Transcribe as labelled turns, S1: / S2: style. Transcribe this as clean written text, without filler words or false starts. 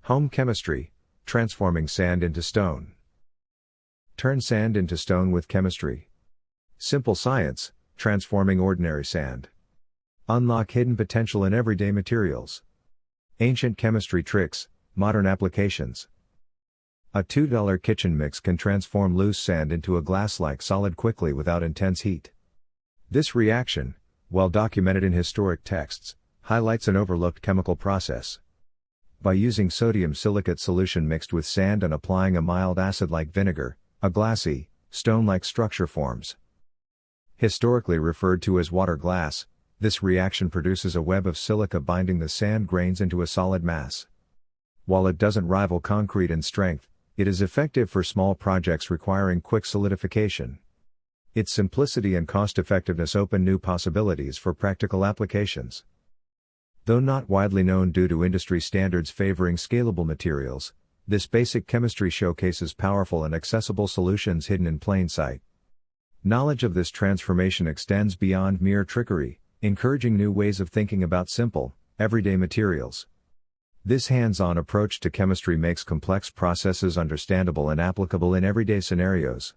S1: Home chemistry, transforming sand into stone. Turn sand into stone with chemistry. Simple science, transforming ordinary sand. Unlock hidden potential in everyday materials. Ancient chemistry tricks, modern applications. A $2 kitchen mix can transform loose sand into a glass-like solid quickly without intense heat. This reaction, well documented in historic texts, highlights an overlooked chemical process. By using sodium silicate solution mixed with sand and applying a mild acid-like vinegar, a glassy, stone-like structure forms. Historically referred to as water glass, this reaction produces a web of silica binding the sand grains into a solid mass. While it doesn't rival concrete in strength, it is effective for small projects requiring quick solidification. Its simplicity and cost-effectiveness open new possibilities for practical applications. Though not widely known due to industry standards favoring scalable materials, this basic chemistry showcases powerful and accessible solutions hidden in plain sight. Knowledge of this transformation extends beyond mere trickery, encouraging new ways of thinking about simple, everyday materials. This hands-on approach to chemistry makes complex processes understandable and applicable in everyday scenarios.